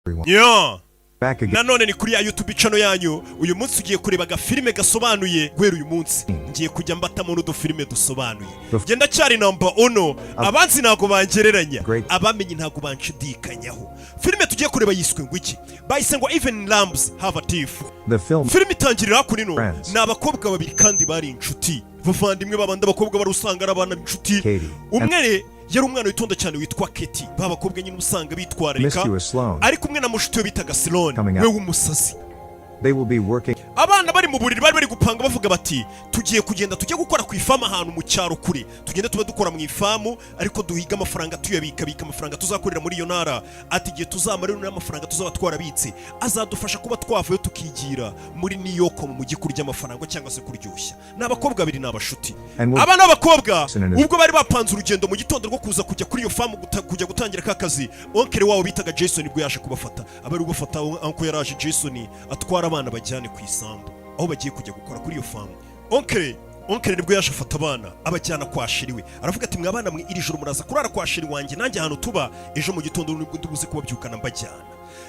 Yeah. Nanone ni kuri ya YouTube channel yanyu. Uyu munsi ugiye kureba agafilime gasobanuye. Guhera uyu munsi ngiye kujya mbatamo n'udufilime dusobanuye. Genda cyari number 1. Abanzi ntago bangereranya, abamenye ntago banshidikanyaho. Filime tugiye kureba yiswe ngo iki? Bayise ngo Even Lambs Have a Thief. Filime itangirira kuri no ni abakobwa babiri kandi bari inshuti. Bavandimwe babandi abakobwa barusanga arabana inshuti. Umwe yari umwana witonda cyane witwa Katie. Babakobwa nyine usanga bitwararika. Ari kumwe na mushuti we bitaga Sloan, we w'umusazi. Abana bari mu buriri bari gupanga bavuga bati tugiye kugenda tujye gukora ku ifamu ahantu mu cyaro kure. Tugende tuba dukora mu ifamu ariko duhiga amafaranga tuyabika amafaranga tuzakorera muri iyo ntara. Ati giye tuzamarira n'amafaranga tuzaba twarabitse azadufasha kuba twavuye tukigira muri New York mu mujyi kurya amafaranga cyangwa se kuryoshya. N'abakobwa babiri n'abashuti. Abana b'abakobwa ubwo bari bapanze urugendo mu gitondo rwo kuza kujya kuri iyo famu kujya gutangira kakazi. Onkere wabo bitaga Jason bwo yaje kubafata. Abari gufata anko yaraje Jason atwara abana bajyane ku isambu aho bagiye kujya gukora kuri iyo famu. Onkere nibwo yaje afata abana abajyana kwa shiriwe. Aravuga ati mwabana mwe iri joro muraza kurara kwa shiri wanjye nanjye hano tuba ejo mu gitondo nibwo ndubuze kubabyukana mbajyana.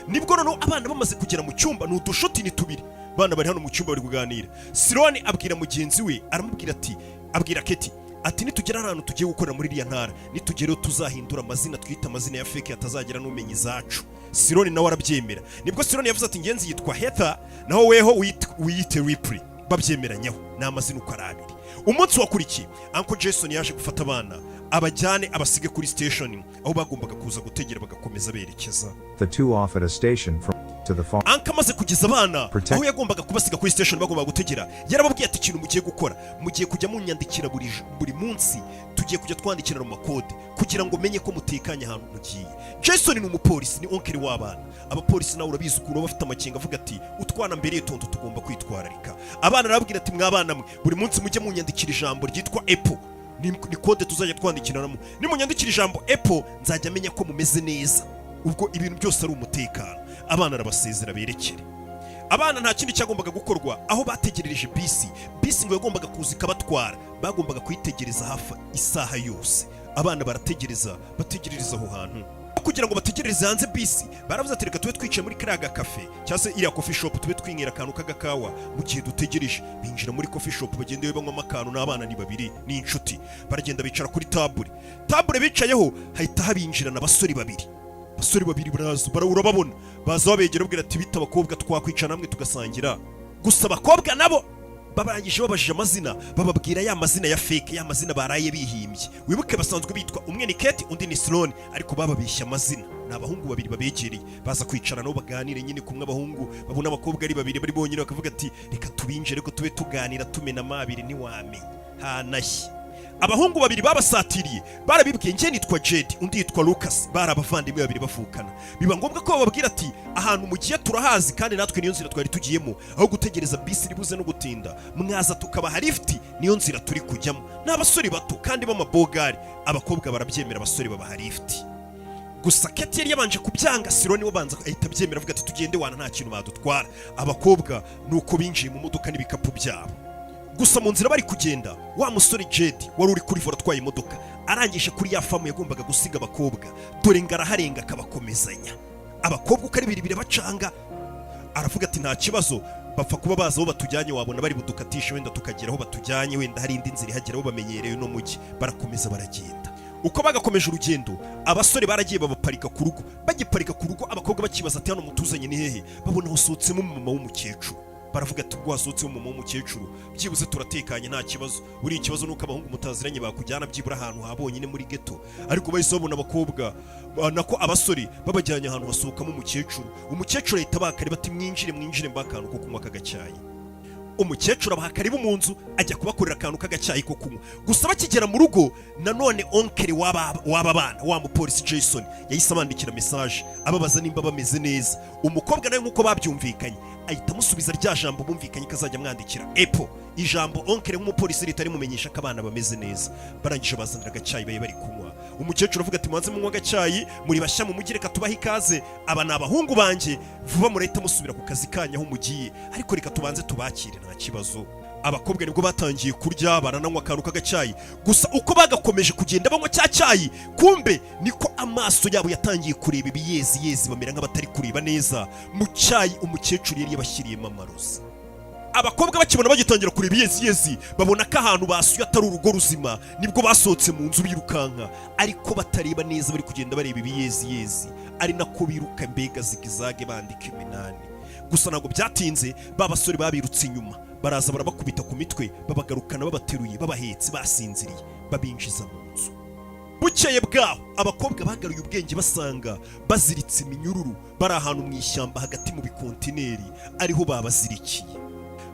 Nibwo noneho abana bamaze kugera mu cyumba n'udushuti ni tubiri. Bana bari hano mu cyumba bari kuganira. Sironi abwira mugenzi we aramubwira ati abwira Katie ati nitugera ahantu tugiye gukorera muri iriya ntara nitugerayo tuzahindura amazina twita amazina ya fake atazagira n'umenyi zacu. Sironi nawe arabyemera. Nibwo Sironi yavuze ati ngenzi yitwa Heather naho weho wiyite Ripley. Babyemeranyaho n'amazina uko arabiri. Umunsi wakurikiye Uncle Jason yaje gufata abana abajyane abasige kuri station aho bagombaga kuza gutegera bagakomeza berekeza. The two off at a station from to the farm. Anka maze kugeza abana aho yagombaga kubasiga kuri station bagombaga gutegera. Yarababwiye ati ikintu mugiye gukora mugiye kujya munyandikira buri munsi tugiye kujya twandikira mu makode kugira ngo menye ko mutekanye ahantu mugiye. Jason ni umupolisi ni onkeri w'abana. Abapolisi nawe urabizi ukuntu bafite amakenga avuga ati utwana mbere y'itondo tugomba kwitwararika. Abana arababwira ati mwabana mwe buri munsi mujye munyandikira ijambo ryitwa Apple. Ni kode tuzajya twandikiramo. Nimunyandikira ijambo Apple nzajya menya ko mumeze neza. Ubwo ibintu byose ari umutekano. Abana arabasezera berekere. Abana nta kindi cyagombaga gukorwa aho bategerereje bisi ngo yagombaga kuza ikabatwara. Bagombaga kuyitegereza hafi isaha yose. Abana barategereza bategerereza aho hantu kugira ngo bategereze hanze bisi. Baravuze ati reka tube twicaye muri karaga cafe cyangwa se iriya coffee shop tube twinywera akantu k'agakawa mu gihe dutegereje. Binjira muri coffee shop bagendewe banywa amakano n'abana ni babiri ni inshuti. Baragenda bicara kuri tabure bicayeho hahita habinjirana abasore babiri. Basore babiri urababona baza babegera ubwira ati bita abakobwa twakwicara namwe tugasangira. Gusa abakobwa nabo babarangije babajije amazina bababwira ya mazina ya fake ya mazina baraye bihimbye. Wibuke basanzwe bitwa umwe ni Katie undi ni Sloan ariko bababishya amazina. N'abahungu babiri babegereye baza kwicara nabo baganire nyine kumwe abahungu babona abakobwa ari babiri bari bonyine bakavuga ati reka tubinjire ko tube tuganira tumena amabiri ntiwamenye hanashye. Abahungu babiri babasatiriye barabibwiye nge nitwa Jade undi yitwa Lucas. Bari abavandimwe babiri bavukana. Biba ngombwa ko bababwira ati ahantu mugiye turahazi kandi natwe niyo nzira twari tugiyemo aho gutegereza bisi ribuze no gutinda mwaza tukabaha lift niyo nzira turi kujyamo. N'abasore bato kandi b'amabogari. Abakobwa barabyemera abasore babaha lift. Gusa Katie yari yabanje kubyanga. Sironi wabanza ahita abyemera avuga ati tugende wana nta kintu badutwara. Abakobwa nuko binjiye mu modoka n'ibikapu byabo. Gusa mu nzira bari kugenda wa musore Jade wari uri kuri vora atwaye imodoka arangije kuri ya famu yagombaga gusiga abakobwa dore ngaraharenga akabakomezanya. Abakobwa uko ari biribire bacanga aravuga ati nta kibazo bapfa kuba baza aho batujyanye wabona bari budukatisha wenda tukagera aho batujyanye wenda hari indi nzira ihagera aho bamenyereye no mujyi. Barakomeza baragenda. Uko bagakomeje urugendo abasore baragiye babaparika ku rugo. Bagiparika ku rugo abakobwa bakibaza ati hano mutuzanye ni hehe. Babona hosotsemo umumama w'umukecuru. Baravuga ati rwasotse umumama w'umukecuru byibuze turatekanye nta kibazo. Buri ikibazo nuko abahungu mutaziranye bakujyana byibura ahantu habonyine muri ghetto. Ariko bahise babona abakobwa nako abasore babajyanye ahantu hasokamo umukecuru. Umukecuru ahita bakari bati mwinjire mbakantu ko kunywa kagacyayi. Umukecuru abaha karibu mu nzu ajya kubakorera akantu k'agacyayi ko kunywa. Gusa bakigera mu rugo nanone onkeri w'aba bana wa mupolisi Jason yahise abandikira message ababaza nimba bameze neza. Umukobwa nawe nkuko babyumvikanye ahita amusubiza rya jambo bumvikanye kazajya mwandikira Apple. Ijambo onkeri w'umupolisi ritari mumenyesha ko abana bameze neza. Barangije bazanira agacyayi bari kunywa. Umukecuru avuga ati mwanze munywa agacyayi muri bashya mu mugire katubaha ikaze. Aba n'abahungu banje vuba murahita musubira ku kazi kanyu aho mugiye ariko reka tubanze tubakire nta kibazo. abakobwa nibwo batangiye kurya barananywa akantu k'agacyayi. Gusa uko bagakomeje kugenda banywa cya cyayi, kumbe niko amaso yabo yatangiye kureba ibiyezi bamera nk'abatari kureba neza mu cyayi umukecuru yari yabashyiriyemo amarozi. Abakobwa bakibona bagitangira kureba ibiyezi babona ko ahantu basuye atari urugo ruzima, nibwo basohotse mu nzu birukanka, ariko batareba neza bari kugenda bareba ibiyezi, ari nako biruka mbega zigizage bandika iminani. Gusa ntabwo byatinze, ba basore babirutse inyuma baraza barabakubita ku mitwe, babagarukana babateruye, babahetse basinziriye, babinjiza mu nzu. Bukeye bwaho abakobwa bagaruye ubwenge basanga baziritse iminyururu, bari ahantu mu ishyamba hagati mu bikontineri, ariho babazirikiye.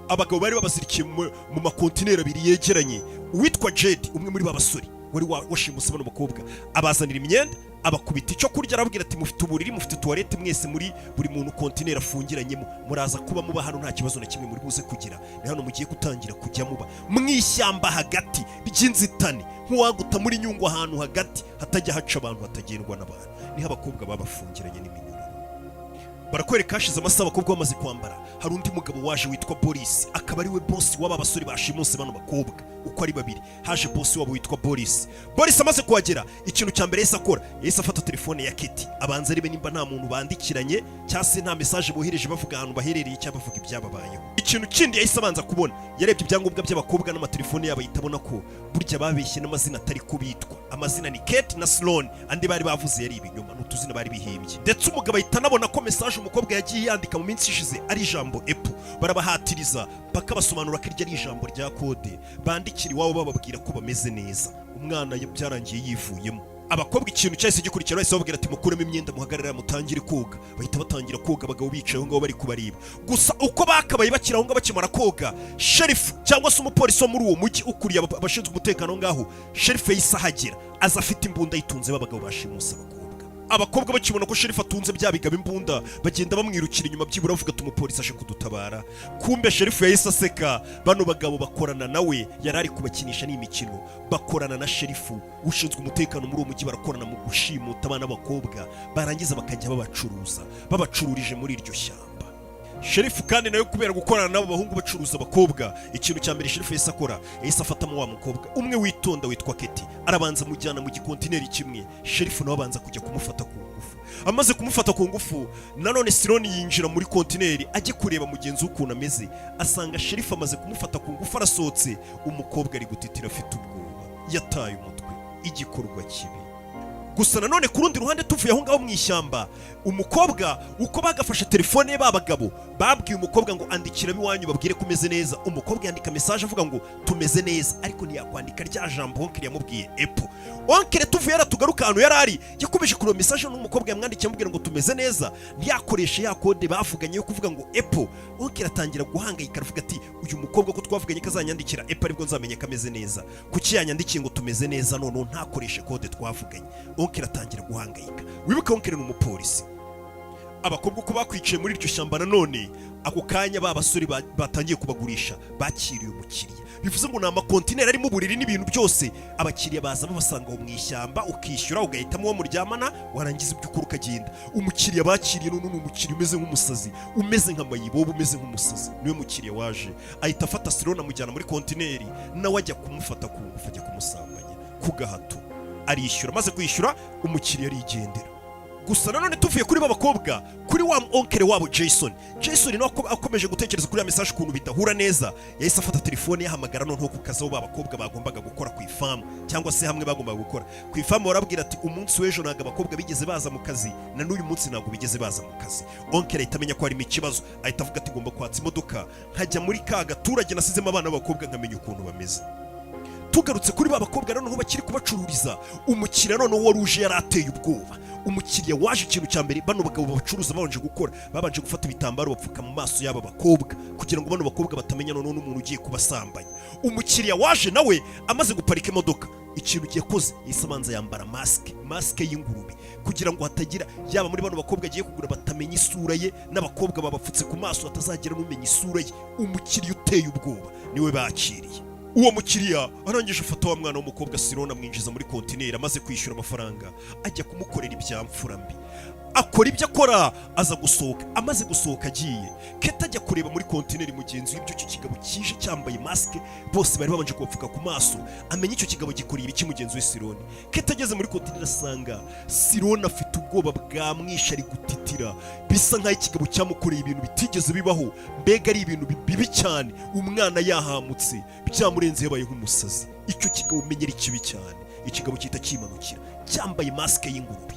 Abagabo bari babazirikiye mu makontineri abiri yegeranye. Uwitwa Jed, umwe muri ba basore wari washimuse bano bakobwa, abazanira imyenda, abakubita icyo kurya, arababwira ati mufite uburiri, mufite toilette mwese, muri buri muntu kontineri afungiranyemo, muraza kuba muba hano nta kibazo na kimwe muri buze kugira, ni hano mugiye gutangira kujya muba mu ishyamba hagati ry'inzitane, nk'uwaguta muri nyungwe ahantu hagati hatajya haca abantu, hatagendwa n'abantu, niho abakobwa babafungiranye n'iminyururu. Barakwereka hashize amasaha abakobwa bamaze kwambara, hari undi mugabo waje witwa Boris, akaba ari we boss w'aba basore bashimuse bano bakobwa uko ari babiri. Haje boss wabo witwa Boris. Boris amaze kuhagera, ikintu cya mbere yahise akora, yahise afata telefone ya Kitty, abanza arebe nimba nta muntu bandikiranye cyangwa se nta message bohereje bavuga ahantu baherereye cyangwa bavuga ibyababayeho. Ikintu kindi yahise abanza kubona, yarebye ibyangombwa by'abakobwa n'amatelefone yabo, yitabona ko burya babeshye n'amazina atari kubitwa. Amazina ni Kate na Sloan, andi bari bavuze yari ibinyoma, n'utuzina bari bihimbye. Ndetse umugabo ahita anabona ko message umukobwa yagiye yandika mu minsi ishize ari ijambo Apple. Barabahatiriza paka basobanura ko iryo ari ijambo rya kode, bandikira iwabo bababwira ko bameze neza. Umwana byarangiye yivuyemo. Abakobwa ikintu cyahise gikurikira, bahise bababwira ati mukuremo imyenda muhagarara mutangire koga. Bahita batangira koga, abagabo bicaye aho ngaho bari kubareba. Gusa uko bakabaye bakira aho ngaho bakimara koga, sheriff cyangwa se umupolisi wo muri uwo mujyi ukuriye abashinzwe umutekano ngaho, sheriff yahise ahagera, aza afite imbunda yitunze babagabo bashimuse abakobwa. Abakobwa bakibona ko sheriff atunze bya bigaba imbunda, bagenda bamwirukira inyuma byibura bavuga ati umupolisi ashe kudutabara. Kumbe sheriff yahise aseka, bano bagabo bakorana nawe, yarari kubakinisha n'imikino, bakorana na sheriff ushinzwe umutekano muri uwo mujyi, barakorana mu gushimuta abana b'abakobwa, barangiza bakajya babacururije muri iryo shyamba. Sheriff kandi nayo kubera gukorana nabo bahungu bacuruza abakobwa, ikintu cya mbere sheriff yahise akora, yahise afatamo wa mukobwa umwe witonda witwa Keti, arabanza mujyana mu gikontineri kimwe. Sheriff nawe abanza kujya kumufata ku ngufu. Amaze kumufata ku ngufu, nanone Sironi yinjira muri kontineri ajye kureba mugenzi ukuntu ameze, asanga sheriff amaze kumufata ku ngufu, arasohotse, umukobwa ari gutitira afite ubwoba, yataye umutwe, igikorwa kibi. Gusa nanone ku rundi ruhande tuvuye aho ngaho mu ishyamba, umukobwa uko bagafashe telefone ye babagabo, babwiye umukobwa ngo andikira biwanyu babwire ko umeze neza. Umukobwa yandika message avuga ngo tumeze neza, ariko ntiyakwandika rya jambo onkere yamubwiye Apple. Onkere tuvuye yaratugaruka ahantu yarari, yakomeje kureba message n'umukobwa yamwandikiye amubwira ngo tumeze neza, ntiyakoreshe ya kode bavuganye yo kuvuga ngo Apple. Onkere atangira guhangayika, aravuga ati uyu mukobwa ko twavuganye kazanyandikira Apple aribwo nzamenye ko ameze neza, kuki yanyandikiye ngo tumeze neza none ntakoreshe kode twavuganye. Onkere atangira guhangayika. Wibuke Onkere ni umupolisi. Abakobwa uko bakwicaye muri iryo shyamba, nanone ako kanya ba basore batangiye kubagurisha, bakiriye umukiriya. Bivuze ngo ni amakontineri arimo uburiri n'ibintu byose. Abakiriya baza babasanga mu ishyamba, ukishyura ugahitamo uwo muryamana, warangiza ibyo ukora ukagenda. Umukiriya bakiriye none ni umukiriya umeze nk'umusazi, umeze nk'amayibobo, umeze nk'umusazi. Niwe mukiriya waje, ahita afata Sirona amujyana muri kontineri, nawe ajya kumufata ku ngufu, ajya kumusambanya ku gahato. Arishyura, maze kwishyura umukiriya arigendera. Gusa nanone tuvuye kuri babakobwa, kuri wa onkere wabo Jason no akomeje gutekereza kuri ya message ukuntu bidahura neza, yahise afata telefone yahamagara none ku kazi aho babakobwa bagombaga gukora ku ifamu, cyangwa se hamwe bagombaga gukora ku ifamu. Barabwira ati umunsi w'ejo ntago abakobwa bigeze baza mu kazi, na n'uyu munsi ntago bigeze baza mu kazi. Onkere itamenya ko harimo ikibazo, ahita avuga ati ngomba kwatsa imodoka nkajya muri ka gaturage nasizemo abana b'abakobwa nkamenya ukuntu bameze. Tugarutse kuri babakobwa noneho bakiri kubacururiza, umukiriya noneho wari uje yarateye ubwoba. Umukiriya waje, ikintu cya mbere bano bagabo babacuruza babanje gufata ibitambaro bapfuka mu maso y'aba bakobwa kugira ngo bano bakobwa batamenya noneho n'umuntu ugiye kubasambanya. Umukiriya waje nawe amaze guparika imodoka, ikintu yakoze yahise abanza yambara maske y'ingurube kugira ngo hatagira yaba muri bano bakobwa agiye kugura batamenya isura ye, n'abakobwa babapfutse ku maso hatazagira n'umenya isura ye. Umukiriya uteye ubwoba niwe bakiriye. Uwo mukiriya arangije afata wa mwana w'umukobwa Sirona amwinjiza muri kontineri, amaze kwishyura amafaranga ajya kumukorera ibyamfura mbi. akora ibyo akora, aza gusohoka. Amaze gusohoka agiye, Kate ajya kureba muri kontineri mugenzi w'ibyo icyo kigabo kije cyambaye maske, bose bari babanje kubapfuka ku maso, amenya icyo kigabo gikoreye ibiki mugenzi we Sironi. Kate ageze muri kontineri asanga Sironi afite ubwoba bwamwishe, ari gutitira, bisa nk'aho ikigabo cyamukoreye ibintu bitigeze bibaho, mbega ari ibintu bibi cyane, umwana yahamutse, byamurenze yabaye nk'umusazi. Icyo kigabo umenya ari kibi cyane, ikigabo cyita kimanukira cyambaye maske y'ingurube.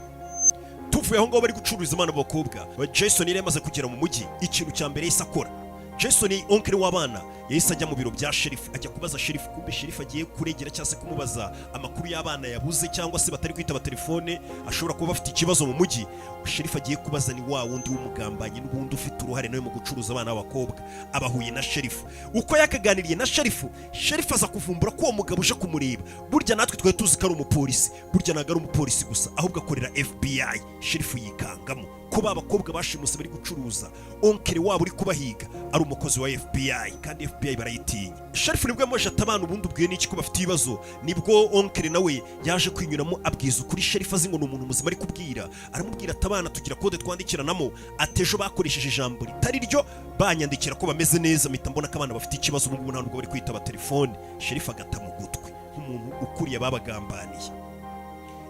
Tuvuye aho ngaho bari gucuruza abana b'abakobwa, Jason yari yamaze kugera mu mujyi. Ikintu cya mbere yahise akora, Jason onkere w'abana yahise ajya mu biro bya sheriff, ajya kubaza sheriff, kumbe sheriff agiye kuregera cyangwa se kumubaza amakuru y'abana yabuze cyangwa se batari kwitaba telefone, ashobora kuba bafite ikibazo mu mujyi. Sheriff agiye kubaza ni wa wundi w'umugambanyi n'ubundi ufite uruhare nawe mu gucuruza abana b'abakobwa. Abahuye na sheriff, uko yakaganiriye na sheriff, sheriff aza kuvumbura ko uwo mugabo uje kumureba. Burya natwe twari tuzi ko ari umupolisi, burya ntago ari umupolisi gusa, ahubwo akorera FBI. Sheriff yikangamo ko babakobwa bashimuse bari gucuruza, onkere wabo uri kubahiga ari umukozi wa FBI, kandi FBI barayitinya. Sheriff nibwo yamoje atabana ubundi ubwiye n'iki ko bafite ibibazo, nibwo onkere nawe yaje kwinyuramo abwiza ukuri Sheriff azi ngo ni umuntu muzima ari kubwira. Aramubwira atabana tugira kode twandikiranamo, atejo bakoresheje ijambo ritari ryo, banyandikira ko bameze neza, mpita mbona ko abana bafite ikibazo n'ubwo nta nubwo bari kwitaba telefone. Sheriff agata mu gutwi nk'umuntu ukuriye babagambaniye.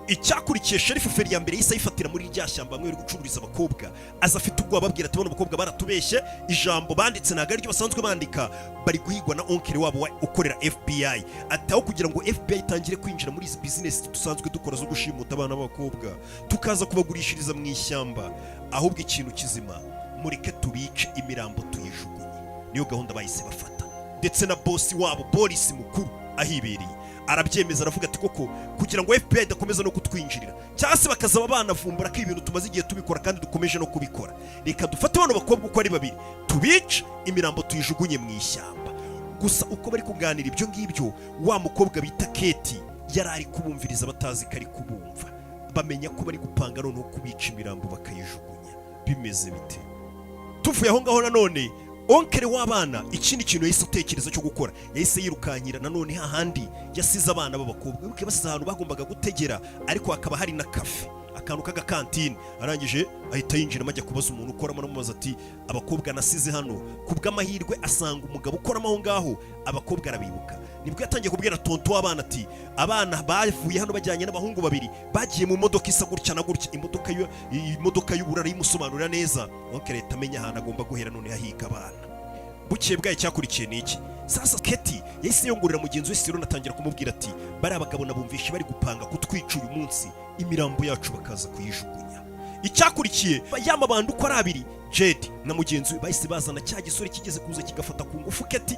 Icyakurikiye Sheriff feri ya mbere yise ayifatira muri rya shyamba amwe gucururiza abakobwa, aza afite ubwoba babwira ati bano abakobwa baratubeshye, ijambo banditse ntago ariryo basanzwe bandika, bari guhigwa na onkere wabo ukorera FBI. Ataho kugira ngo FBI itangire kwinjira muri izi business dusanzwe dukora zo gushimuta abana b'abakobwa tukaza kubagurishiriza mu ishyamba, ahubwo ikintu kizima mureke tubice imirambo tuyijugunye. Niyo gahunda bahise bafata, ndetse na boss wabo polisi mukuru ahibereye arabyemeza, aravuga ati koko kugira ngo FBI idakomeza no kutwinjirira cyangwa se bakazaba banavumbura ko ibintu tumaze igihe tubikora kandi dukomeje no kubikora, reka dufate bano bakobwa uko ari babiri tubice imirambo tuyijugunye mu ishyamba. Gusa uko bari kuganira ibyo ngibyo, wa mukobwa bita Kate yari ari kubumviriza batazi ko ari kubumva, bamenya ko bari gupanga noneho kubica imirambo bakayijugunya. Bimeze bite? Tuvuye aho ngaho nanone onkere w'abana ikindi kintu yahise utekereza cyo gukora, yahise yirukankira nanone hahandi yasize abana b'abakobwa. Wibuke basize ahantu bagombaga gutegera, ariko hakaba hari na cafe, akantu k'agakantine. Arangije ahita yinjiramo ajya kubaza umuntu ukoramo, aramubaza ati abakobwa nasize hano. Kubw'amahirwe asanga umugabo ukoramo aho ngaho, abakobwa arabibuka. Nibwo yatangiye kubwira tonto w'abana ati abana bavuye hano bajyanye n'abahungu babiri, bagiye mu modoka isa gutya na gutya, imodoka y'uburara yimusobanurira neza. Onkere leta amenya ahantu agomba guhera none yahiga abana. Bukeye bwayo cyakurikiye niki? Sasa Kate yahise yongorera mugenzi we Sironi, atangira kumubwira ati bari abagabo nabumvishe bari gupanga kutwica uyu munsi, imirambo yacu bakaza kuyijugunya. Icyakurikiye yamabanda uko ari abiri, Jade na mugenzi we bahise bazana cya gisore kigeze kuza kigafata ku ngufu Kate,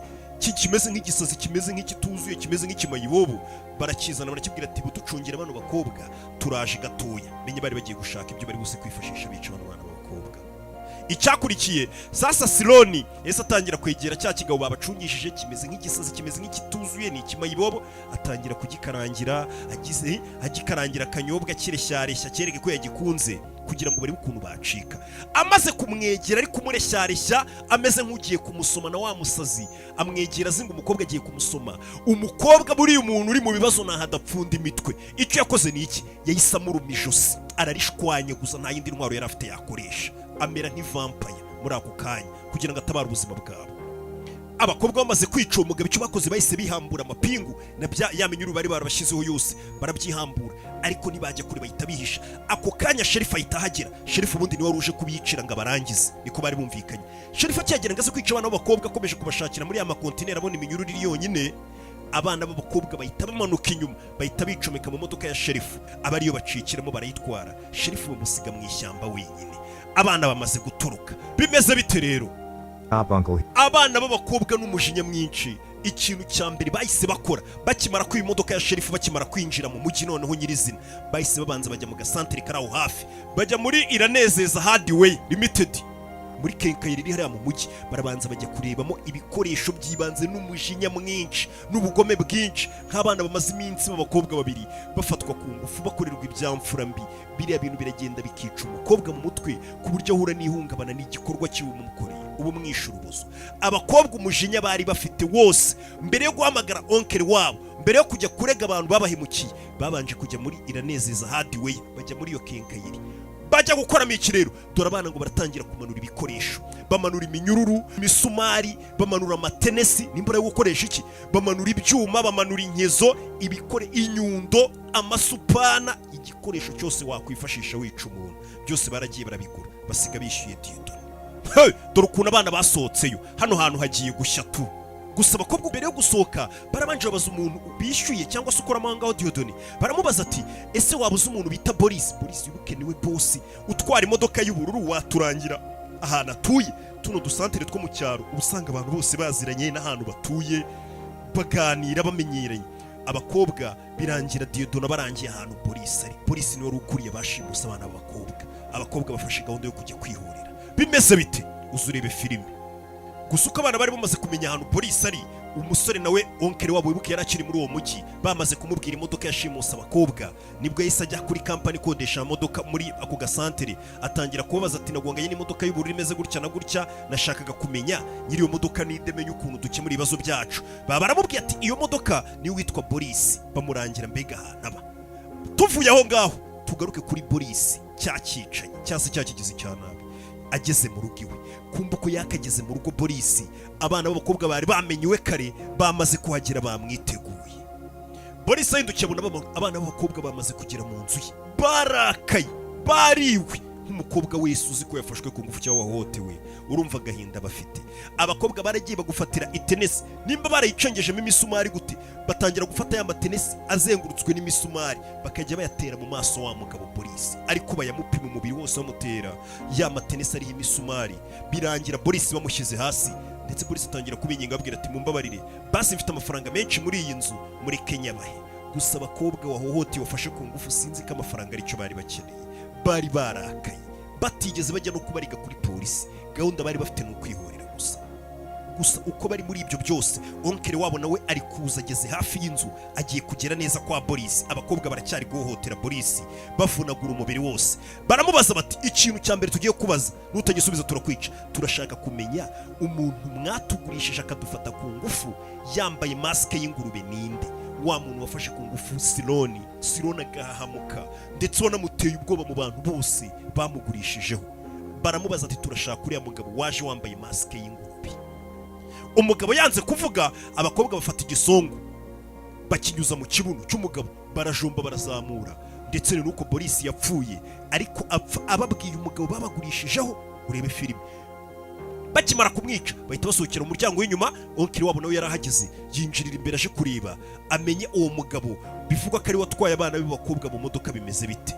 kimeze nk'igisazi, kimeze nk'ikituzuye, kimeze nk'ikimayibobo. Barakizana barakibwira ati buducungire bano bakobwa turaje gatoya. Menye bari bagiye gushaka ibyo bari buse kwifashisha bica bano bana b'abakobwa. Icyakurikiye sasa Sironi yese atangira kwegera cya kigabo babacungishije, kimeze nk'igisazi, kimeze nk'ikituzuye, ni ikimayibobo. Atangira kugikarangira, agikarangira akanyobwa kireshyareshya kereke ko yagikunze, kugira ngo barebe ukuntu bacika. Amaze kumwegera ari kumureshya ameze nk'ugiye kumusoma na wa musazi, amwegera azinga umukobwa agiye kumusoma. Umukobwa buriya umuntu uri mu bibazo ntahadapfunda imitwe. Icyo yakoze ni iki? Yahise amuruma ijosi, ararishwanye gusa nta yindi ntwaro yari afite yakoresha. Amera nk'ivampire muri ako kanya kugira ngo atabare ubuzima bwabo. Abakobwa bamaze kwica uwo mugabo, icyo bakoze bahise bihambura amapingu na yamenye bari barabashyizeho yose, barabyihambura, ariko nibajya kure bahita bihisha. Ako kanya Sheriff ahita ahagera. Sheriff ubundi niwe waruje kubiyicira ngo abarangize, niko bari bumvikanye. Sheriff akigera ngo aze kwica abana b'abakobwa, akomeje kubashakira muri ya makontineri, abona iminyururu iri yonyine. Abana b'abakobwa bahita bamanuka inyuma, bahita bicomeka mu modoka ya Sheriff, abariyo bacikiramo barayitwara. Sheriff bamusiga mu ishyamba wenyine. Abana bamaze gutoroka. Bimeze bite rero? Abana b'abakobwa n'umujinya mwinshi, ikintu cya mbere bahise bakora bakimara ko imodoka ya Sheriff bakimara kwinjira mu mujyi noneho nyirizina, bahise babanza bajya mu gasantere karaho hafi, bajya muri Iranezeza Hardware Limited muri kenkayiri iri hariya mu mujyi. Barabanza bajya kurebamo ibikoresho by'ibanze n'umujinya mwinshi n'ubugome bwinshi, nk'abana bamaze iminsi b'abakobwa babiri bafatwa ku ngufu bakorerwa ibyamfura mbi. Biriya bintu biragenda bikica umukobwa mu mutwe ku buryo ahura n'ihungabana n'igikorwa cy'ubumukoreye ubu mwishurubuzo. Abakobwa umujinya bari bafite wose, mbere yo guhamagara onkere wabo, mbere yo kujya kurega abantu babahemukiye, babanje kujya muri Iranezeza Hardware, bajya muri iyo kenkayiri bajya gukoramo iki rero? Dore abana ngo baratangira kumanura ibikoresho, bamanura iminyururu, imisumari, bamanura amatenesi, nimbura yo gukoresha iki, bamanura ibyuma, bamanura inkezo, inyundo, amasupana, igikoresho cyose wakwifashisha wica umuntu, byose baragiye barabigura, basiga bishyuye Dieudonné. Dore ukuntu abana basohotseyo, hano hantu hagiye gushya tu. Gusa abakobwa mbere yo gusohoka barabanje babaza umuntu bishyuye cyangwa se ukora amangaho Dieudonné, baramubaza ati ese wabuze umuntu bita Boris yubuke niwe boss utwara imodoka y'ubururu, waturangira ahantu atuye? Tuno dusantere two mu cyaro ubusanga abantu bose baziranye n'ahantu batuye, baganira bamenyeranye. Abakobwa birangira Dieudonné barangiye ahantu Boris niwe rukuriye bashimuse abana b'abakobwa. Abakobwa bafashe gahunda yo kujya kwihorera. Bimeze bite? Uzurebe filime. Gusa uko abana bari bamaze kumenya ahantu Boris ari, umusore nawe onkere wabo wibuke yarakiri muri uwo mujyi, bamaze kumubwira imodoka yashimuse abakobwa, nibwo yahise ajya kuri kampani kodesha imodoka muri ako gasantere, atangira kubabaza ati nagonganye n'imodoka y'ubururu imeze gutya na gutya, nashakaga kumenya nyiri iyo modoka nidemenya ukuntu dukemura ibibazo byacu. Baramubwiye ati iyo modoka ni witwa Boris, bamurangira mbega ahantu aba. Tuvuye aho ngaho tugaruke kuri Boris cyacicanye cyase cyakigize cyanabi. Ageze mu rugo iwe, kumva ko yakageze mu rugo Boris, abana b'abakobwa bari bamenyiwe kare, bamaze kuhagera bamwiteguye. Boris ahindukiye abona abana b'abakobwa bamaze kugera mu nzu ye, barakaye, bariwe nk'umukobwa wese uzi ko yafashwe ku ngufu cyangwa wahohotewe, urumva agahinda bafite. Abakobwa baragiye bagufatira itenesi, nimba barayicengejemo imisumari gute, batangira gufata ya matenesi azengurutswe n'imisumari, bakajya bayatera mu maso wa mugabo Boris, ariko bayamupima umubiri wose bamutera ya matenesi ariho imisumari. Birangira Boris bamushyize hasi, ndetse Boris atangira kubinginga abwira ati mumbabarire, basi mfite amafaranga menshi muri iyi nzu, muri Kenya bahe. Gusa abakobwa wahohoteye wafashe ku ngufu sinzi ko amafaranga aricyo bari bakeneye, bari barakaye, batigeze bajya no kubariga kuri polisi, gahunda bari bafite no kwihorera gusa uko bari muri ibyo byose, onkere wabo nawe ari kuza, ageze hafi y'inzu, agiye kugera neza kwa Boris. Abakobwa baracyari guhohotera Boris, bavunagura umubiri wose. Baramubaza bati ikintu cya mbere tugiye kubaza, nutagisubiza turakwica, turashaka kumenya umuntu mwatugurishije akadufata ku ngufu yambaye maske y'ingurube ninde? Wa muntu wafashe ku ngufu Sironi agahahamuka, ndetse wanamuteye ubwoba mu bantu bose bamugurishijeho. Baramubaza ati turashaka uriya mugabo waje wambaye maske y'ingurube. Umugabo yanze kuvuga, abakobwa bafata igisongo bakinyuza mu kibuno cy'umugabo, barajomba barazamura, ndetse nuko Boris yapfuye, ariko apfa ababwiye umugabo babagurishijeho. Urebe filime. Bakimara kumwica bahita basohokera mu muryango w'inyuma, onkiri wabo nawe yarahageze, yinjirira imbere aje kureba amenye uwo mugabo bivugwa ko ari watwaye abana b'abakobwa mu modoka bimeze bite.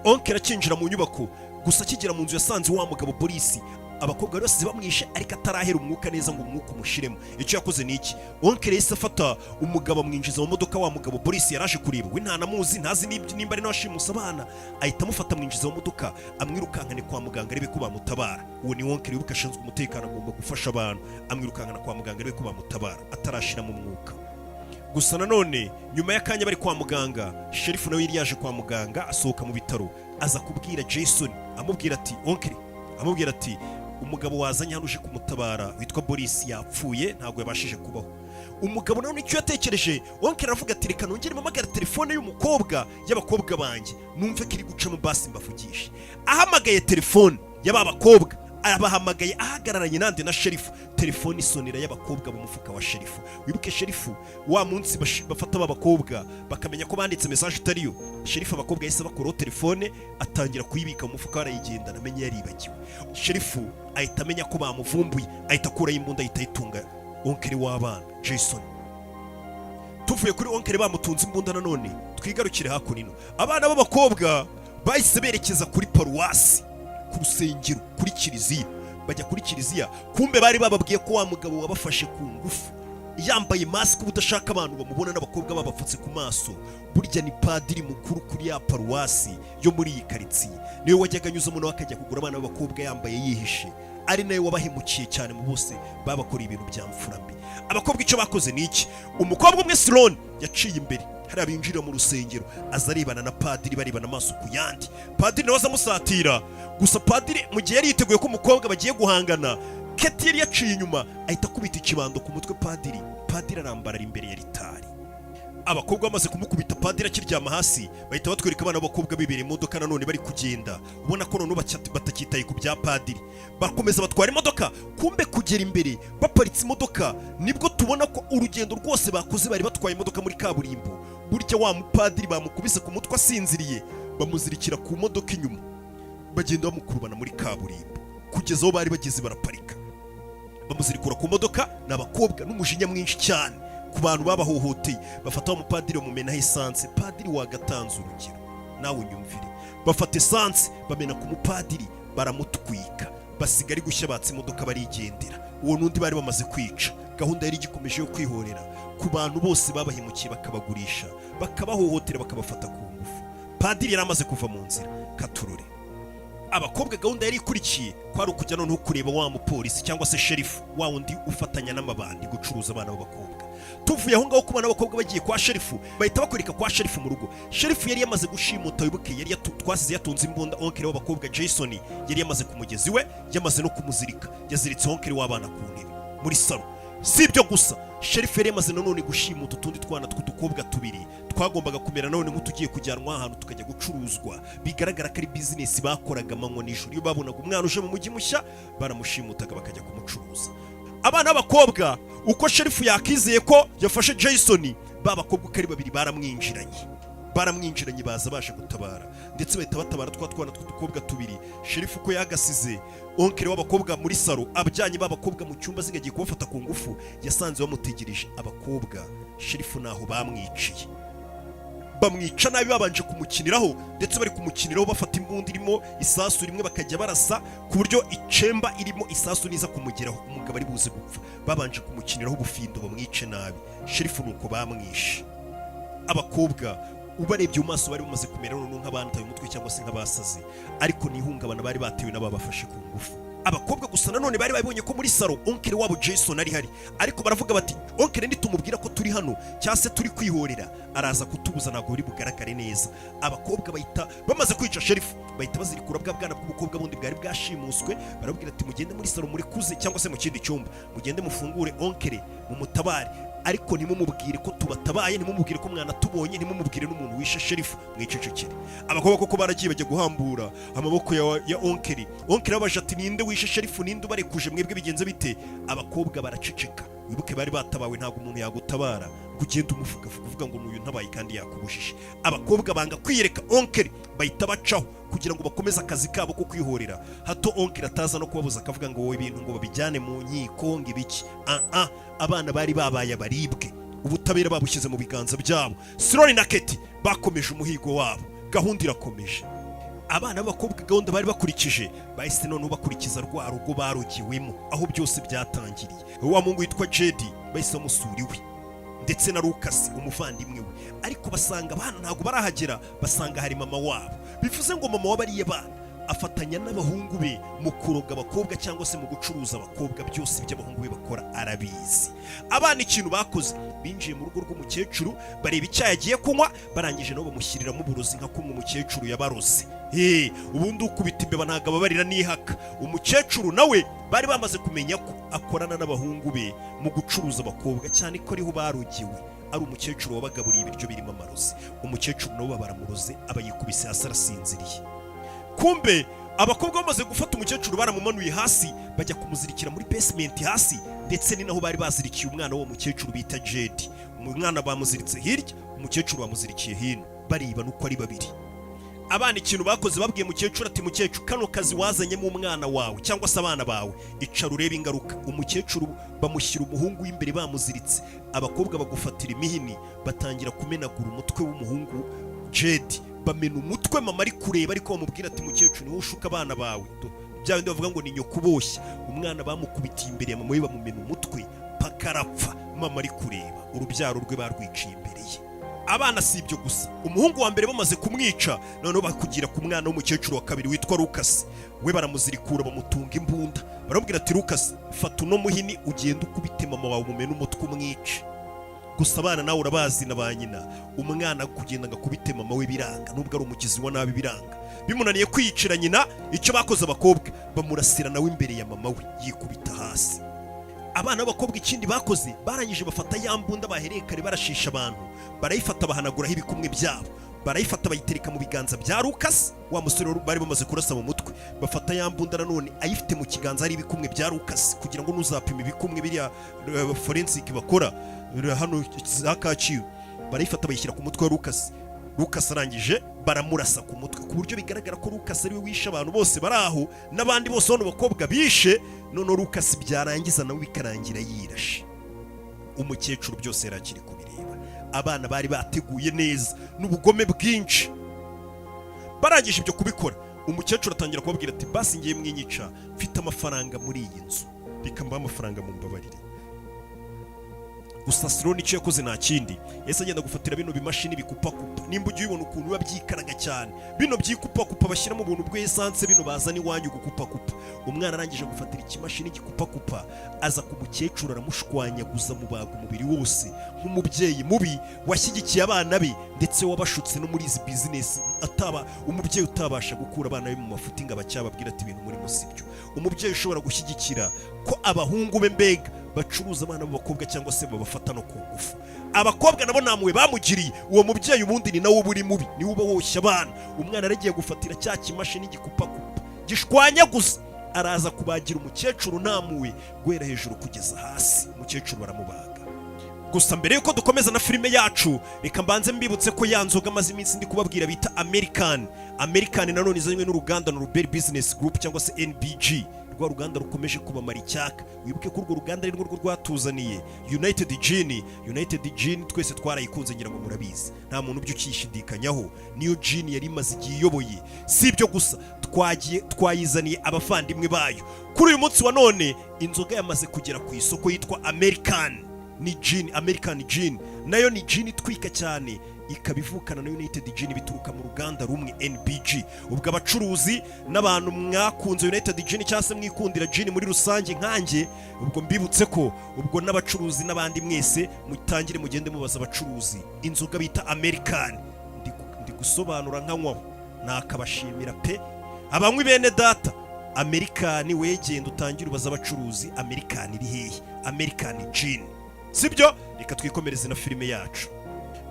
Onkiri akinjira mu nyubako, gusa akigera mu nzu yasanze wa mugabo Boris, abakobwa bose bamwishe ariko atarahera umwuka neza ngo umwuka umushiremo. Icyo yakoze ni iki? Onkiri yahise afata umugabo amwinjiza mu modoka wa mugabo Boris yaraje kureba, we ntanamuzi, ntazi nimba ari n'abashimusa abana, ahita amufata amwinjiza mu modoka, amwirukankane kwa muganga arebe ko bamutabara. Uwo ni Onkiri wibuka ashinzwe umutekano, agomba gufasha abantu, amwirukankana kwa muganga arebe ko bamutabara atarashira mu mwuka. Gusa nanone nyuma y'akanya bari kwa muganga, sherifu nawe yari yaje kwa muganga, asohoka mu bitaro, aza kubwira Jason, amubwira ati Onkiri, amubwira ati umugabo wazanye hano uje kumutabara witwa Boris yapfuye, ntabwo yabashije kubaho. Umugabo nawe nicyo yatekereje, Onkiri aravuga ati reka nongere mpamagara telefone y'umukobwa y'abakobwa banjye, numve ko iri gucamo basi mbavugishe. Ahamagaye telefone y'aba bakobwa, abahamagaye ahagararanye nande na sherifu, telefone isonera y'abakobwa mu mufuka wa sherifu. Wibuke sherifu wa munsi bafata abakobwa bakamenya ko banditse message itariyo, sherifu abakobwa yahise bakuraho telefone, atangira kuyibika mu mufuka, arayigenda namenye yaribagiwe. Sherifu ahita amenya ko bamuvumbuye, ahita akuraho imbunda, ahita yitunga onkiri w'abana Jason. Tuvuye kuri onkiri bamutunze imbunda, nanone twigarukire hakunino. Abana b'abakobwa bahise berekeza kuri paruwasi, ku rusengero, kuri kiliziya. Bajya kuri kiliziya, kumbe bari bababwiye ko wa mugabo wabafashe ku ngufu yambaye mask, ubudashaka abantu bamubona n'abakobwa babapfutse ku maso, burya ni padiri mukuru kuri ya paruwasi yo muri iyi karitsiye. Niwe wajyaga anyuza umuntu akajya kugura abana b'abakobwa yambaye yihishe, ari nawe wabahemukiye cyane mu bose babakoreye ibintu bya mfurambi. Abakobwa icyo bakoze ni iki? Umukobwa umwe Sironi yaciye imbere, hari abinjira mu rusengero, aza arebana na padiri, barebana amaso ku yandi. Padiri nawe azamusatira, gusa padiri mu gihe yari yiteguye ko umukobwa bagiye guhangana, Keti yari yaciye inyuma, ahita akubita ikibando ku mutwe padiri. Padiri arambarara imbere ya ritari. abakobwa bamaze kumukubita padiri akiryama hasi bahita batwereka abana b'abakobwa bibera imodoka nanone bari kugenda ubona ko none batakitaye ku bya padiri bakomeza batwara imodoka kumbe kugera imbere baparitse imodoka nibwo tubona ko urugendo rwose bakoze bari batwaye imodoka muri kaburimbo burya wa mupadiri bamukubise ku mutwe asinziriye bamuzirikira ku modoka inyuma bagenda bamukurubana muri kaburimbo kugeza aho bari bageze baraparika bamuzirikura ku modoka n'abakobwa n'umujinya mwinshi cyane ku bantu babahohoteye bafata umupadiri bamumenaho esanse padiri wagatanze urugero nawe unyumvire bafata esanse bamena ku mupadiri baramutwika basigari gushya batse imodoka barigendera uwo nundi bari bamaze kwica gahunda yari igikomeje yo kwihorera ku bantu bose babahemukiye bakabagurisha bakabahohotera bakabafata ku ngufu padiri yari amaze kuva mu nzira katurore abakobwa gahunda yari ikurikiye kwari ukujya noneho kureba wa mupolisi cyangwa se sherifu wa wundi ufatanya n'amabandi gucuruza abana b'abakobwa tuvuye aho ngaho ku bana b'abakobwa bagiye kwa sherifu bahita bakurika kwa sherifu mu rugo sherifu yari yamaze gushimuta wibuke yari twasize yatunze imbunda onkere w'abakobwa Jason yari yamaze kumugezi we yamaze no kumuzirika yaziritse onkere w'abana ku ntebe muri salo si ibyo gusa sherifu yari yamaze nanone gushimuta utundi twana tw'udukobwa tubiri twagombaga kumera none nk'utugiye kujyanwa ahantu tukajya gucuruzwa bigaragara ko ari bizinesi bakoraga amanywa n'ijoro iyo babonaga umwana uje mu mujyi mushya baramushimutaga bakajya kumucuruza abana b'abakobwa uko sherifu yakizeye ko yafashe Jason babakobwa uko ari babiri baramwinjiranye baza baje gutabara ndetse bahita batabara twa twana tw'udukobwa tubiri sherifu uko yagasize onkere w'abakobwa muri salo abajyanye b'abakobwa mu cyumba zigagiye kubafata ku ngufu yasanze bamutegereje abakobwa sherifu naho bamwiciye bamwica nabi babanje kumukiniraho ndetse bari kumukiniraho bafata imbunda irimo isasu rimwe bakajya barasa ku buryo icemba irimo isasu niza kumugeraho umugabo ari buze gupfa babanje kumukiniraho ubufindo bamwice nabi sherifu nuko bamwishe abakobwa ubarebye mu maso bari bamaze kumera none nk'abantaye umutwe cyangwa se nk'abasaze ariko nihungabana bari batewe n'ababafashe ku ngufu abakobwa gusa nanone bari babonye ko muri salo onkere wabo Jason ari hari ariko baravuga bati onkere nditumubwira ko turi hano cyase turi kwihorera araza kutubuza ntabwo biri bugaragare neza abakobwa bahita bamaze kwica sherifu bahita bazirikura bwa bwana bw'ubukobwa bundi bwari bwashimuswe barabwira ati mugende muri salo muri kuze cyangwa se mu kindi cyumba mugende mufungure onkere mu mutabare ariko nimumubwire ko tubatabaye nimumubwire ko mwana tubonye nimumubwire n'umuntu wishe sherifu mwicecekere abakobwa koko baragiye bajya guhambura amaboko ya onkeri abaje ati ninde wishe sherifu ninde ubarekuje mwebwe bigenze bite abakobwa baraceceka wibuke bari batabawe ntabwo umuntu yagutabara kugenda umuvuga ngo n'uyu ntabaye kandi yakubujije abakobwa banga kwiyereka onkeri bahita bacaho kugira ngo bakomeze akazi kabo ko kwihorera hato onkeri ataza no kubabuza akavuga ngo wowe ibintu ngo babijyane mu nkiko ngo ibiki abana bari babaye abaribwe ubutabera babushyize mu biganza byabo Sironi na Keti bakomeje umuhigo wabo gahunda irakomeje abana b'abakobwa gahunda bari bakurikije bahise none bakurikiza rwa rugo barugiwemo aho byose byatangiriye wa mungu witwa Jedi bahise bamusuriwe ndetse na Lucas umuvandimwe we ariko basanga abana ntabwo barahagera basanga hari mama wabo bivuze ngo mama wabariye bana afatanya n'abahungu be mu kuroga abakobwa cyangwa se mu gucuruza abakobwa byose by'abahungu be bakora arabizi abana ikintu bakoze binjiye mu rugo rw'umukecuru bareba icyayi agiye kunywa barangije nabo bamushyiriramo uburozi nka kumwe umukecuru yabaroze ubundi ukubita imbeba ntabwo ababarira n'ihaka umukecuru nawe bari bamaze kumenya ko akorana n'abahungu be mu gucuruza abakobwa cyane ko ariho barugiwe ari umukecuru wabagaburiye ibiryo birimo amarozi umukecuru nabo baramuroze aba yikubise hasi arasinziriye kumbe abakobwa bamaze gufata umukecuru baramumanuye hasi bajya kumuzirikira muri basement hasi ndetse ni naho bari bazirikiye umwana wo mukecuru bita Jedi umwana bamuziritse hirya umukecuru bamuzirikiye hino bariba nuko ari babiri abana ikintu bakoze babwiye mukecuru ati mukecuru kano kazi wazanyemo umwana wawe cyangwa se abana bawe icara urebe ingaruka umukecuru bamushyira umuhungu w'imbere bamuziritse abakobwa bagufatira imihini batangira kumenagura umutwe w'umuhungu Jedi bamena umutwe mama ari kureba ariko bamubwira ati mukecuru niwe ushuka abana bawe bya bindi bavuga ngo ni nyoko uboshye umwana bamukubitiye imbere ya mama we bamumena umutwe pakarapfa mama ari kureba urubyaro rwe barwiciye imbere ye abana si ibyo gusa umuhungu wa mbere bamaze kumwica noneho bakugira ku mwana w'umukecuru wa kabiri witwa Lucas we baramuzirikura bamutunga imbunda baramubwira ati Lucas fata uno muhini ugenda ukubite mama wawe umumena umutwe umwice gusa abana nawe urabazi na ba nyina umwana kugenda ngakubite mama we biranga nubwo ari umugizi wa nabi biranga bimunaniye kwiyicira nyina icyo bakoze abakobwa bamurasira nawe imbere ya mama we yikubita hasi abana b'abakobwa ikindi bakoze barangije bafata ya mbunda bahereye kare barashisha abantu, barayifata bahanaguraho ibikumwe byabo, barayifata bayitereka mu biganza bya Lucas, wa musore bari bamaze kurasa mu mutwe. Bafata ya mbunda nanone ayifite mu kiganza hari ibikumwe bya Lucas, kugira ngo nuzapima ibikumwe biriya forensic bakora hano za Kacyiru, barayifata bayishyira ku mutwe wa Lucas. Lucas arangije baramurasa ku mutwe, ku buryo bigaragara ko Lucas ari we wishe abantu bose bari aho, n'abandi bose bano bakobwa bishe. None Lucas byarangiza nawe bikarangira yirashe. Umukecuru byose yarakiri kubireba, abana bari bateguye neza n'ubugome bwinshi. Barangije ibyo kubikora, umukecuru atangira kubabwira ati basi ngiye mwinyica, mfite amafaranga muri iyi nzu, reka mbahe amafaranga mu mbabarire. Gusa Sironi icyo yakoze nta kindi, yese agenda gufatira bino bimashini bikupakupa. Nimba ugiye ubona ukuntu biba byikaraga cyane, bino byikupakupa bashyiramo ubuntu bw'esanse, bino bazana iwanyu gukupakupa. Umwana arangije gufatira ikimashini gikupakupa, aza ku mukecuru aramushwanyaguza mubaga umubiri wose, nk'umubyeyi mubi washyigikiye abana be ndetse wabashutse no muri izi business. Umubyeyi utabasha gukura abana be mu mafuti ngo abacyababwira ati ibintu muri musibyo. Umubyeyi ushobora gushyigikira ko abahungu be mbega bacuruza abana b'abakobwa cyangwa se babafata no kungufu. Abakobwa nabo namwe bamugiriye, uwo mubyeyi ubundi ni nawe uburi mubi, ni uba woshya abana. Umwana aragiye gufatira cya kimashini gikupakupa gishwanyaguza, araza kubagira umukecuru namuwe guhera hejuru kugeza hasi. Umukecuru baramubaga. Gusa mbere yuko dukomeza na filime yacu, reka mbanze mbibutse ko ya nzoga amaze iminsi ndi kubabwira bita American nanone izanywe n'uruganda Norbert Business Group cyangwa se NBG. Rwa ruganda rukomeje kubamara icyaka. Wibuke ko urwo ruganda ari rwo rwatuzaniye United Gin twese twarayikunze ngira ngo murabizi, nta muntu by'ukishidikanyaho. Niyo gin yari imaze igihe iyoboye. Si ibyo gusa, twayizaniye abavandimwe bayo. Kuri uyu munsi wa none inzoga yamaze kugera ku isoko yitwa American Gin. Nayo ni gin itwika cyane, ikaba ivukana na United Gin bituruka mu ruganda rumwe NBG. Ubwo abacuruzi n'abantu mwakunze United Gin cyangwa se mwikundira gin muri rusange nkanjye, ubwo mbibutse ko ubwo n'abacuruzi n'abandi mwese mutangire mugende mubaza abacuruzi inzoga bita American. Ndi gusobanura nkanywaho, nakabashimira pe abanywi bene data. American wegenda utangire ubaza abacuruzi American iri hehe, American Gin. Sibyo, reka twikomereze na filime yacu.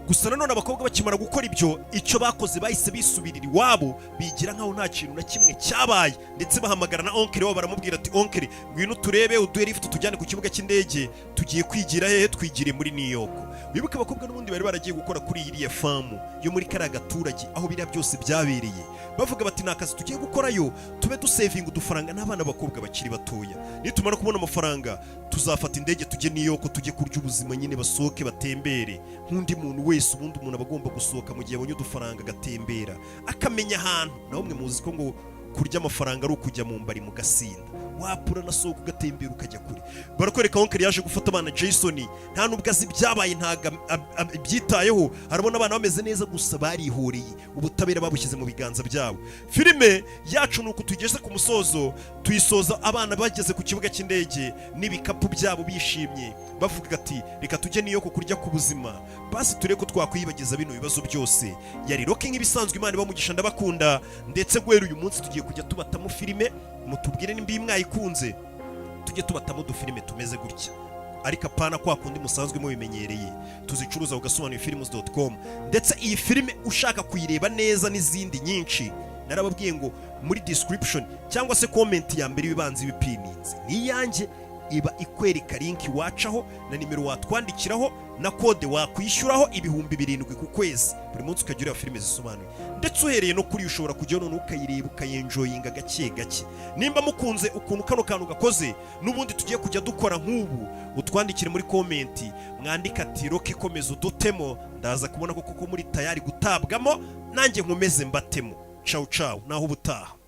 Gusa nanone abakobwa bakimara gukora ibyo, icyo bakoze bahise bisubirira iwabo, bigira nkaho nta kintu na kimwe cyabaye, ndetse bahamagara na onkere wabo baramubwira ati onkere ngwino turebe uduhe lift tujyane ku kibuga cy'indege, tugiye kwigira hehe, twigire muri New York. Wibuke abakobwa n'ubundi bari baragiye gukora kuri iriya famu yo muri kariya gaturage aho biriya byose byabereye. Bavuga bati nakazi tugiye gukorayo, tube dusevinga udufaranga n'abana bakobwa bakiri batoya. Nitumara kubona amafaranga tuzafata indege tujye New York, tujye kurya ubuzima nyine, basohoke batembere nk'undi muntu wese. Ubundi umuntu abagomba gusohoka mu gihe abonye udufaranga agatembera, akamenya ahantu. Naho mwe muzi ko ngo kurya amafaranga ari ukujya mu mbari mu gasinda, wapura na sohoka ugatembera ukajya kure. Barakwereka onkeri yaje gufata abana Jason, nta nubwo azi byabaye, ntaga byitayeho. Harabona abana bameze neza, gusa barihoreye, ubutabera babushyize mu biganza byabo. Filime yacu nuko tugeze ku musozo, tuyisoza abana bageze ku kibuga cy'indege n'ibikapu byabo bishimye, bavuga ati reka tujye niyo kurya ku buzima, basi tureko twakwiyibagiza bino bibazo byose. Yari Rocky nk'ibisanzwe, Imana ibamugisha ndabakunda, ndetse guhera uyu munsi tugiye kujya tubatamo filime, mutubwire nimba mwayikunze, tujye tubatamo udufilime tumeze gutya, ariko apana kwa kundi musanzwe mubimenyereye. Tuzicuruza agasobanuye films.com. ndetse iyi filime ushaka kuyireba neza n'izindi nyinshi, narababwiye ngo muri description cyangwa se comment ya mbere ibibanza ibipininze ni yanjye, iba ikwereka link wacaho na nimero watwandikiraho na kode wakwishyuraho 7,000 ku kwezi. Buri munsi ukagira filime zisobanuye, ndetse uhereye no kuri ushobora kujya none ukayireba ukayenjoyinga gake gake. Nimba mukunze ukuntu kano kantu gakoze, n'ubundi tugiye kujya dukora nk'ubu, utwandikire muri comment, mwandika ati Rocky komeza udutemo, ndaza kubona ko muri tayari gutabwamo, nanjye nkomeze mbatemo. Ciao ciao, naho ubutaha.